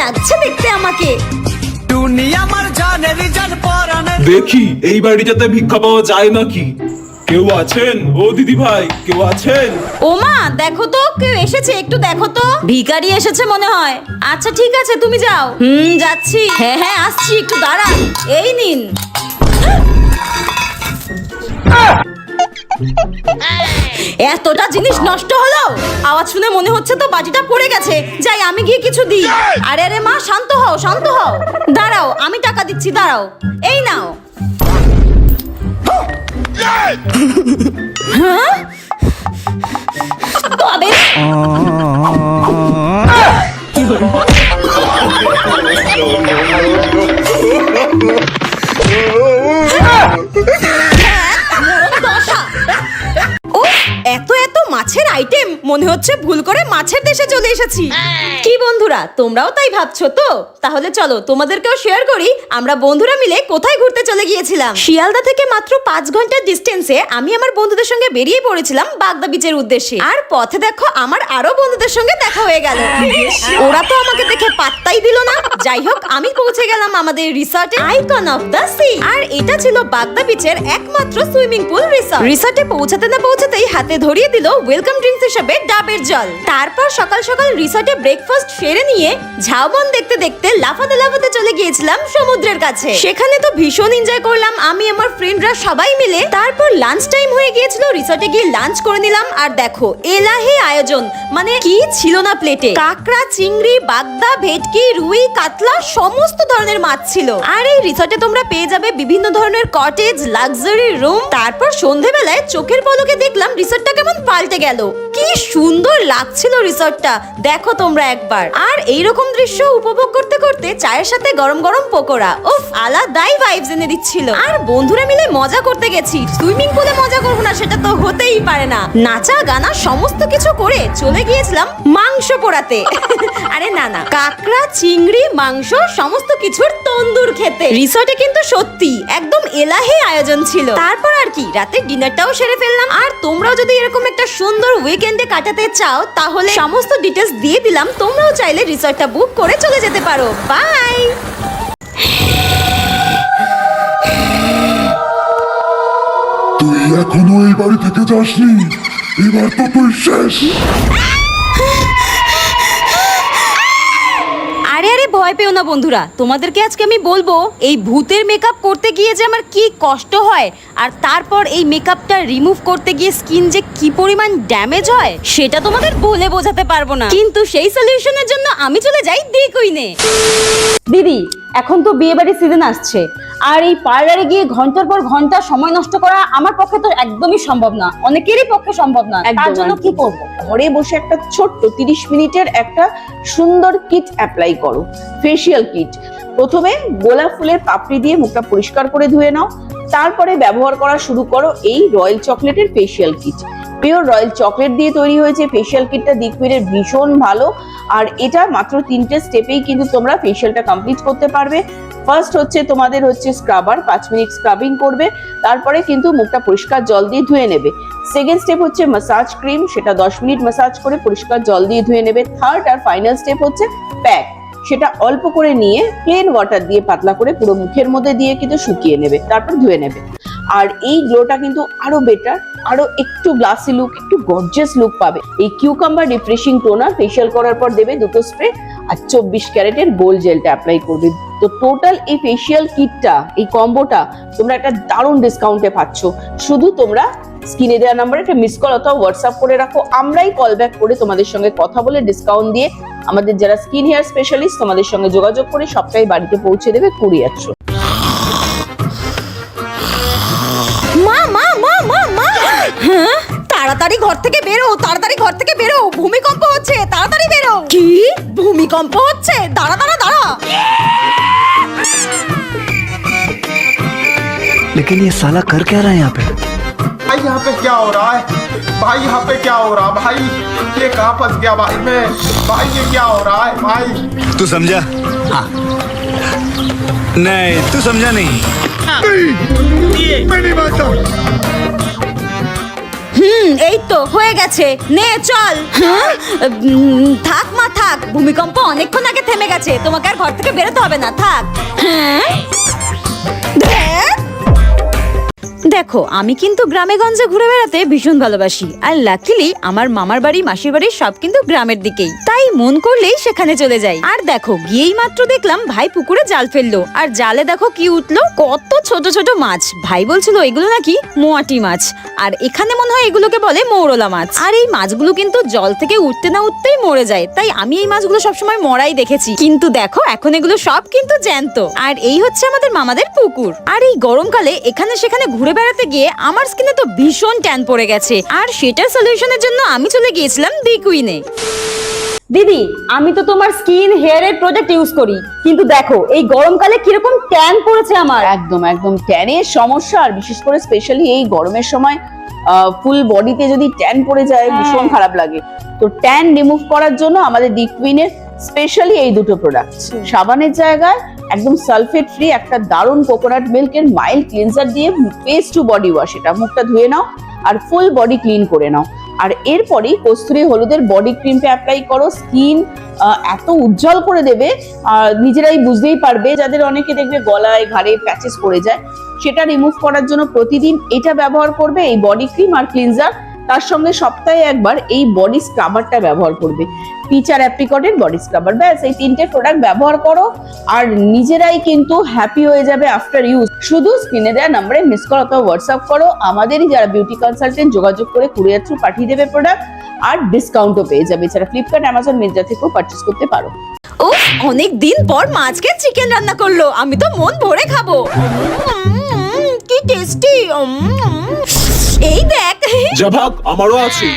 লাগছে দেখতে আমাকে। দেখি এই বাড়িটাতে ভিক্ষা পাওয়া যায় নাকি। কেউ আছেন? ও দিদি ভাই, কেউ আছেন? ওমা দেখো তো কেউ এসেছে, একটু দেখো তো। ভিখারি এসেছে মনে হয়। আচ্ছা ঠিক আছে তুমি যাও। যাচ্ছি। হ্যাঁ হ্যাঁ আসছি, একটু দাঁড়ান। এই নিন। এতটা জিনিস নষ্ট হলো। আওয়াজ শুনে মনে হচ্ছে তো বাজিটা পড়ে গেছে। যাই আমি গিয়ে কিছু দিই। আরে আরে মা শান্ত হও, শান্ত হও। দাঁড়াও আমি টাকা দিচ্ছি, দাঁড়াও। এই নাও। হ্যাঁ তবে এত এত মাছের আইটেম, মনে হচ্ছে ভুল করে মাছের দেশে চলে এসেছি। কি বন্ধুরা তোমরাও তাই ভাবছো তো? তাহলে চলো তোমাদেরকেও শেয়ার করি আমরা বন্ধুরা মিলে কোথায় ঘুরতে চলে গিয়েছিলাম। শিয়ালদা থেকে মাত্র 5 ঘন্টার ডিস্টেন্সে আমি আমার বন্ধুদের সঙ্গে বেরিয়ে পড়েছিলাম বাগদা বিচের উদ্দেশ্যে। আর পথে দেখো আমার আরো বন্ধুদের সঙ্গে দেখা হয়ে গেল। ওরা তো আমাকে দেখে পাত্তাই দিল না। যাই হোক আমি পৌঁছে গেলাম আমাদের রিসর্টে, আইকন অফ দ্য সি। আর এটা ছিল বাগদা বিচের একমাত্র সুইমিং পুল রিসর্ট। রিসর্টে পৌঁছাতে না পৌঁছাতেই হাতে ধরিয়ে দিল ওয়েলকাম ড্রিঙ্কস হিসেবে ডাবের জল। তারপর সকাল সকাল রিসর্টে ব্রেকফাস্ট সেরে নিয়ে ঝাউবন দেখতে দেখতে লাফাতে লাফাতে চলে গিয়েছিলাম সমুদ্রের কাছে। সেখানে তো ভীষণ এনজয় করলাম আমি আমার ফ্রেন্ডরা সবাই মিলে। তারপর লাঞ্চ টাইম হয়ে গিয়েছিল, রিসর্টে গিয়ে লাঞ্চ করে নিলাম। আর দেখো এলাহি আয়োজন, মানে কি ছিল না প্লেটে। কাঁকড়া, চিংড়ি, বাগদা, ভেটকি, রুই, কাতলা সমস্ত ধরনের মাছ ছিল। আর এই রিসর্টে তোমরা পেয়ে যাবে বিভিন্ন ধরনের কটেজ, লাক্সারি রুম। তারপর সন্ধেবেলায় চোখের পলকে দেখলাম রিসর্টটা কেমন পাল্টে গেল। কি সুন্দর লাগছিল রিসর্টটা, দেখো তোমরা একবার। আর এইরকম দৃশ্য উপভোগ করতে করতে চায়ের সাথে গরম গরম পকোড়া, উফ আলাদাই ভাইবস এনে দিচ্ছিল। আর বন্ধুরা মিলে মজা করতে গেছি, সুইমিং পুলে মজা করবো না সেটা তো হতেই পারে না। নাচা গানা সমস্ত কিছু করে চলে গিয়েছিলাম মাংস পোড়াতে। আরে না না, কাঁকড়া, চিংড়ি, মাংস সমস্ত কিছুর তন্দুর খেতে। রিসর্টে কিন্তু সত্যি একদম এলাহি আয়োজন ছিল। তারপর আর কি রাতে ডিনারটাও সেরে ফেললাম। আর তোমরাও যদি এরকম একটা সুন্দর উইকেন্ডে কাটাতে চাও তাহলে সমস্ত ডিটেলস দিয়ে দিলাম, তোমরাও চাইলে রিসর্টটা বুক করে চলে যেতে পারো। বাই। তুই এখনো এই বাড়ি থেকে যাসনি? এবার তো তুই শেষ। আরে আরে ভয় পেও না বন্ধুরা, তোমাদেরকে আজকে আমি বলবো এই ভূতের মেকআপ করতে গিয়ে যে আমার কি কষ্ট হয়, আর তারপর এই মেকআপটা রিমুভ করতে গিয়ে স্কিন যে কি পরিমাণ ড্যামেজ হয় সেটা তোমাদের বলে বোঝাতে পারবো না। কিন্তু সেই সলিউশনের জন্য আমি চলে যাই দি কুইনে। দিদি এখন তো বিয়ে বাড়ির সিজন আসছে, আর এই পার্লারে গিয়ে ঘন্টার পর ঘন্টা সময় নষ্ট করা আমার পক্ষে তো একদমই সম্ভব না, অনেকেরই পক্ষে সম্ভব না। তার জন্য কি করব? ঘরে বসে একটা ছোট্ট 30 মিনিটের একটা সুন্দর কিট অ্যাপ্লাই করো, ফেসিয়াল কিট। প্রথমে গোলাপ ফুলের পাপড়ি দিয়ে মুখটা পরিষ্কার করে ধুয়ে নাও, তারপরে ব্যবহার করা শুরু করো এই রয়্যাল চকলেটের facial kit. Pure royal chocolate দিয়ে তৈরি হয়েছে ফেসিয়াল কিটটা, দিকপিরের ভীষণ ভালো। আর এটা মাত্র 3টে স্টেপেই কিন্তু তোমরা ফেসিয়ালটা কমপ্লিট করতে পারবে। ফার্স্ট হচ্ছে তোমাদের স্ক্রাবার, 5 মিনিট স্ক্রাবিং করবে, তারপরে কিন্তু মুখটা পরিষ্কার জল দিয়ে ধুয়ে নেবে। সেকেন্ড স্টেপ হচ্ছে মাসাজ ক্রিম, সেটা 10 মিনিট মাসাজ করে পরিষ্কার জল দিয়ে ধুয়ে নেবে। থার্ড আর ফাইনাল স্টেপ হচ্ছে প্যাক, সেটা অল্প করে নিয়ে প্লেন ওয়াটার দিয়ে পাতলা করে পুরো মুখের মধ্যে দিয়ে কিন্তু শুকিয়ে নেবে, তারপর ধুয়ে নেবে। আর এই গ্লোটা কিন্তু আরো বেটার, আরো একটু গ্লাসি লুক, একটু গর্জিয়াস লুক পাবে। এই কিউকাম্বার রিফ্রেশিং টোনার ফেসিয়াল করার পর দেবে 2টো স্প্রে, আর 24 ক্যারেটের গোল্ড জেলটা অ্যাপ্লাই করবে। তো টোটাল এই ফেসিয়াল কিটটা, এই কম্বোটা তোমরা একটা দারুণ ডিসকাউন্টে পাচ্ছ। শুধু তোমরা স্ক্রিনে দেওয়া নাম্বারে একটা মিস কল অথবা হোয়াটসঅ্যাপ করে রাখো, আমরাই কল ব্যাক করে তোমাদের সঙ্গে কথা বলে ডিসকাউন্ট দিয়ে আমাদের যারা স্কিন হেয়ার স্পেশালিস্ট তোমাদের সঙ্গে যোগাযোগ করে সবটাই বাড়িতে পৌঁছে দেবে কুরিয়ার থ্রু। মা মা মা মা মা, হ্যাঁ তাড়াতাড়ি ঘর থেকে বেরো, তাড়াতাড়ি ঘর থেকে বেরো, ভূমিকম্প হচ্ছে, তাড়াতাড়ি বেরো। কি ভূমিকম্প হচ্ছে? দাঁড়া দাঁড়া দাঁড়া। लेकिन ये साला कर क्या रहा है यहाँ पे? भाई यहाँ पे क्या हो रहा है? भाई यहाँ पे क्या हो रहा है? भाई ये कहाँ फंस गया भाई मैं? भाई ये क्या हो रहा है भाई? तू समझा? हाँ। नहीं तू समझा नहीं। मैं नहीं मानता। এই তো হয়ে গেছে, নে চল। থাক মা থাক, ভূমিকম্প অনেকক্ষণ আগে থেমে গেছে, তোমাকে আর ঘর থেকে বেরোতে হবে না, থাক। দেখো আমি কিন্তু গ্রামে গঞ্জে ঘুরে বেড়াতে ভীষণ ভালোবাসি, আর লাকিলি আমার মামার বাড়ি মাসির বাড়ি সব কিন্তু গ্রামের দিকেই, তাই মন করলেই সেখানে চলে যাই। আর দেখো গিয়েই মাত্র দেখলাম ভাই পুকুরে জাল ফেললো, আর জালে দেখো কি উঠলো, কত ছোট ছোট মাছ। ভাই বলছিল এগুলো নাকি মোয়াটি মাছ, আর এখানে মনে হয় এগুলোকে বলে মৌরলা মাছ। আর এই মাছগুলো কিন্তু জল থেকে উঠতে না উঠতেই মরে যায়, তাই আমি এই মাছগুলো সবসময় মরাই দেখেছি, কিন্তু দেখো এখন এগুলো সব কিন্তু জ্যান্ত। আর এই হচ্ছে আমাদের মামাদের পুকুর। আর এই গরমকালে এখানে সেখানে ঘুরে বেড়াতে গিয়ে আমার স্কিনে তো ভীষণ ট্যান পড়ে গেছে, আর সেটার সলিউশনের জন্য আমি চলে গিয়েছিলাম দি কুইনে। দিদি আমি তো তোমার স্কিন হেয়ারের প্রোডাক্ট ইউজ করি, কিন্তু দেখো এই গরমকালে কিরকম ট্যান পড়েছে আমার। একদম একদম ট্যানের সমস্যা, আর বিশেষ করে স্পেশালি এই গরমের সময় ফুল বডিতে যদি ট্যান পড়ে যায় ভীষণ খারাপ লাগে। তো ট্যান রিমুভ করার জন্য আমাদের দি কুইনের স্পেশালি এই দুটো প্রোডাক্ট, সাবানের জায়গায় একদম সালফেট ফ্রি একটা দারুণ কোকোনাট মিল্কের মাইল্ড ক্লিনজার দিয়ে ফেস টু বডি ওয়াশ, এটা মুখটা ধুয়ে নাও আর ফুল বডি ক্লিন করে নাও। আর এরপরই কস্তুরী হলুদের বডি ক্রিমটা অ্যাপ্লাই করো, স্কিন এত উজ্জ্বল করে দেবে নিজেরাই বুঝতেই পারবে। যাদের অনেকে দেখবে গলায় ঘাড়ে প্যাচেস পড়ে যায়, সেটা রিমুভ করার জন্য প্রতিদিন এটা ব্যবহার করবে, এই বডি ক্রিম আর ক্লিনজার। তার সঙ্গে সপ্তাহে একবার এই বডি স্ক্রাবারটা ব্যবহার করবে, পিচ আর অ্যাপ্রিকটের বডি স্ক্রাবার। ব্যাস এই তিনটে প্রোডাক্ট ব্যবহার করো আর নিজেরাই কিন্তু হ্যাপি হয়ে যাবে আফটার ইউজ। শুধু স্ক্রিনে দেওয়া নম্বরে মিস কল অথবা হোয়াটসঅ্যাপ করো, আমাদেরই যারা বিউটি কনসালটেন্ট যোগাযোগ করে কুরিয়ার থ্রু পাঠিয়ে দেবে প্রোডাক্ট, আর ডিসকাউন্টও পেয়ে যাবে। এছাড়া ফ্লিপকার্ট, অ্যামাজন, মিন্ত্রা থেকেও পারচেস করতে পারো। ও অনেক দিন পর মা আজকে চিকেন রান্না করলো, আমি তো মন ভরে খাবো। কি টেস্টি। এই দেখ যা ভাগ, আমারও আছে।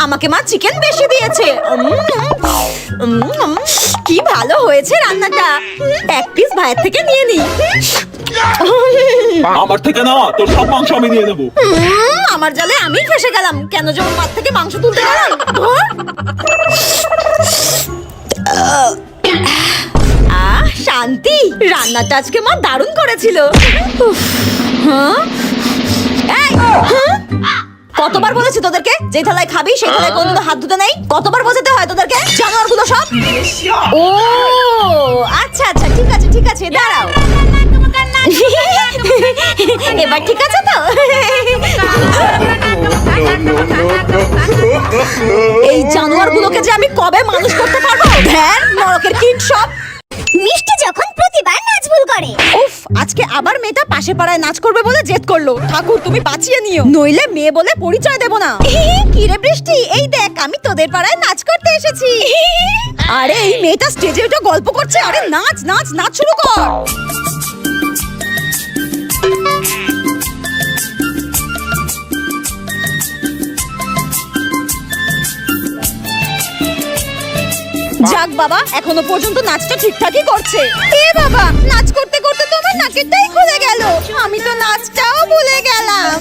আমাকে মা চিকেন বেশি দিয়েছে। কি ভালো হয়েছে রান্নাটা, এক পিস ভাইয়ের থেকে নিয়ে নি। আমার থেকে না, তোর সব মাংস আমি নিয়ে নেবো। আমার জালে আমি ফেসে গেলাম, কেন যেমন মাছ থেকে মাংস তুলতে গেলাম। শান্তি, রান্নাটা আজকে মা দারুণ করেছিল। কতবার বলেছি তোদেরকে যে থালায় খাবি সেই থালায় কোনদিনও হাত ধুতে নেই, কতবার বোঝাতে হয় তোদেরকে, জানোয়ার গুলো সব। ও আচ্ছা আচ্ছা ঠিক আছে ঠিক আছে, দাঁড়াও। এবার ঠিক আছে তো? এই জানোয়ার গুলোকে যে আমি কবে মানুষ করতে পারবো, ধ্যান নরকের কীট সব। মিষ্টি যখন প্রতিবার নাচ ভুল করে। উফ, আজকে আবার মেয়েটা পাশে পাড়ায় নাচ করবে বলে জেদ করলো। ঠাকুর তুমি বাঁচিয়ে নিও, নইলে মেয়ে বলে পরিচয় দেব না। কি রে বৃষ্টি, এই দেখ আমি তোদের পাড়ায় নাচ করতে এসেছি। আরে এই মেয়েটা স্টেজে উঠে গল্প করছে, আরে নাচ নাচ নাচ শুরু কর। যাক বাবা, এখনো পর্যন্ত নাচটা ঠিকঠাকই করছে। এ বাবা, নাচ করতে করতে তোমার নাকেরটাই খুলে গেল, আমি তো নাচটাও ভুলে গেলাম।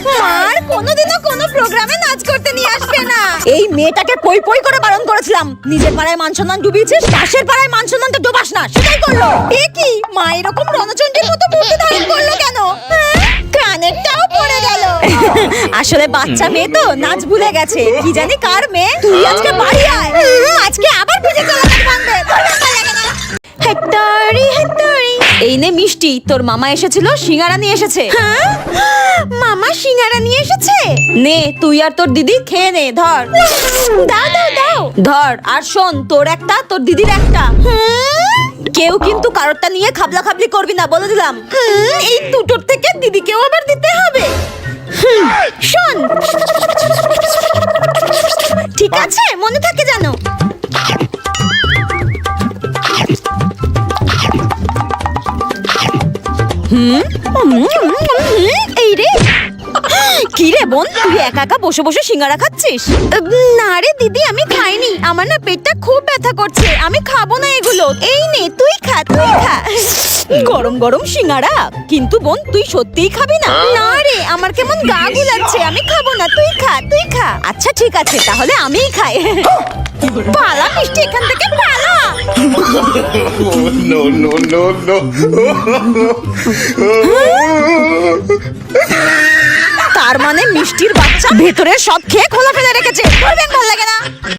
আর কোনোদিনও কোনো প্রোগ্রামে নাচ করতে নিয়ে আসবে না। এই মেয়েটাকে পই পই করে বারণ করেছিলাম, নিজের পাড়ায় মান সম্মান ডুবিয়েছিস, পাশের পাড়ায় মান সম্মানটা ডোবাস না, সেটাই করলো। এ কি মা এরকম রণচণ্ডীর মতো মূর্তি ধারণ করলো কেন? কানেরটাও পড়ে গেল। আসলে বাচ্চা মেয়ে তো নাচ ভুলে গেছে, কি জানি কার মেয়ে। তুই আজকে বাড়ি আয়, আজকে আবার বুঝে চলে ভাঙবে। এই নে মিষ্টি, তোর মামা এসেছিল, সিঙ্গারা নিয়ে এসেছে। মামা সিঙ্গারা নিয়ে এসেছে, নে তুই আর তোর দিদি খেয়ে নে। ধর, দাও দাও দাও, ধর। আর শোন, তোর একটা তোর দিদির একটা। কেউ কিন্তু কারোরটা নিয়ে খাবলা খাবলি করবি না, বলে দিলাম। এই দুটোর থেকে দিদিকেও আবার দিতে হবে। শোন, ঠিক আছে, মনে থাকে জানো। এই রে, কি রে বোন, তুই একা একা বসে বসে সিঙ্গারা খাচ্ছিস? না রে দিদি, আমি খাইনি, আমার না পেটটা খুব ব্যথা করছে, আমি খাবো না এগুলো। এই নে তুই খা, তুই খা। গরম গরম সিঙ্গারা, কিন্তু বোন তুই সত্যিই খাবি না? না রে, আমার কেমন গা গুলাচ্ছে, আমি খাবো না, তুই খা তুই খা। আচ্ছা ঠিক আছে, তাহলে আমিই খাই। পালা মিষ্টি, এখান থেকে পালা। No, no, no, no. তার মানে মিষ্টির বাচ্চা ভেতরে সব খেয়ে খোলা ফেলে রেখেছে। ভালো লাগে না।